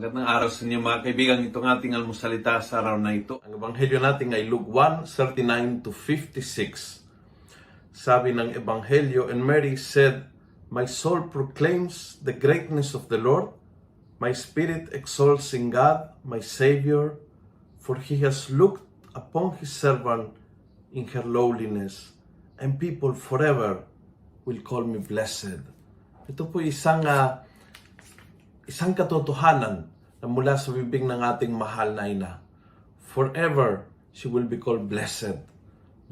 Magandang araw sa inyo mga kaibigan. Itong ating almusalita sa araw na ito. Ang ebanghelyo natin ay Luke 1:39 to 56. Sabi ng ebanghelyo, "And Mary said, My soul proclaims the greatness of the Lord. My spirit exalts in God, my Savior, for He has looked upon His servant in her lowliness, and people forever will call me blessed." Ito po isang katotohanan na mula sa bibig ng ating mahal na ina. Forever, she will be called blessed.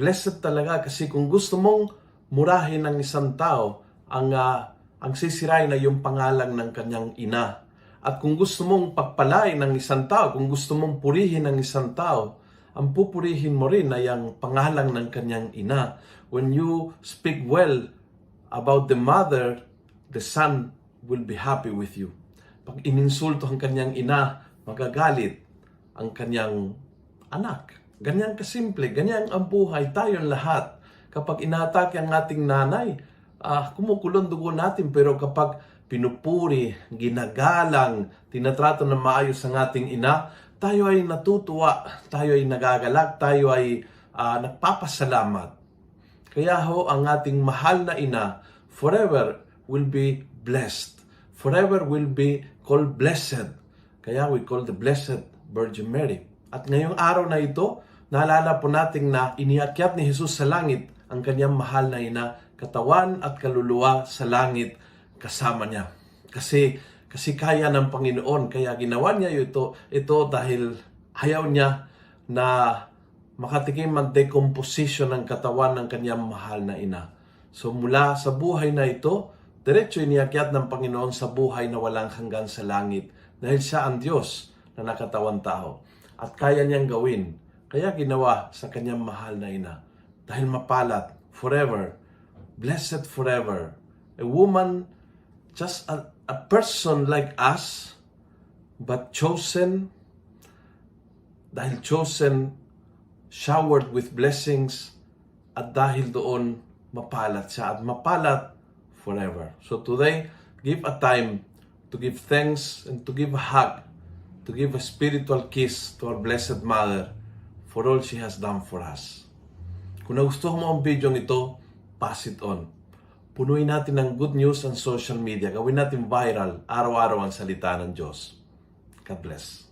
Blessed talaga kasi kung gusto mong murahin ng isang tao, ang sisirain na yung pangalan ng kanyang ina. At kung gusto mong pagpalain ng isang tao, kung gusto mong purihin ng isang tao, ang pupurihin mo rin ay ang pangalan ng kanyang ina. When you speak well about the mother, the son will be happy with you. Pag ininsulto ang kanyang ina, magagalit ang kanyang anak. Ganyan kasimple, ganyan ang buhay tayong lahat. Kapag inaatake ang ating nanay, kumukulong dugo natin, pero kapag pinupuri, ginagalang, tinatrato na maayos ang ating ina, tayo ay natutuwa, tayo ay nagagalak, tayo ay nagpapasalamat. Kaya ang ating mahal na ina forever will be blessed. Forever will be called blessed. Kaya we call the Blessed Virgin Mary. At ngayong araw na ito, naalala po natin na iniakyat ni Jesus sa langit ang kanyang mahal na ina, katawan at kaluluwa sa langit kasama niya. Kasi kaya ng Panginoon, kaya ginawa niya ito dahil ayaw niya na makatikim ang decomposition ng katawan ng kanyang mahal na ina. So mula sa buhay na ito, diretso iniakyat ng Panginoon sa buhay na walang hanggan sa langit dahil siya ang Diyos na nakatawang tao. At kaya niyang gawin. Kaya ginawa sa kanyang mahal na ina. Dahil mapalat forever, blessed forever. A woman, just a person like us, but chosen, dahil chosen, showered with blessings, at dahil doon, mapalat siya. At mapalat forever. So today, give a time to give thanks and to give a hug, to give a spiritual kiss to our Blessed Mother for all she has done for us. Kung nagustuhan mo ang video ito, pass it on. Punuin natin ng good news ang social media. Gawin natin viral, araw-araw ang salita ng Diyos. God bless.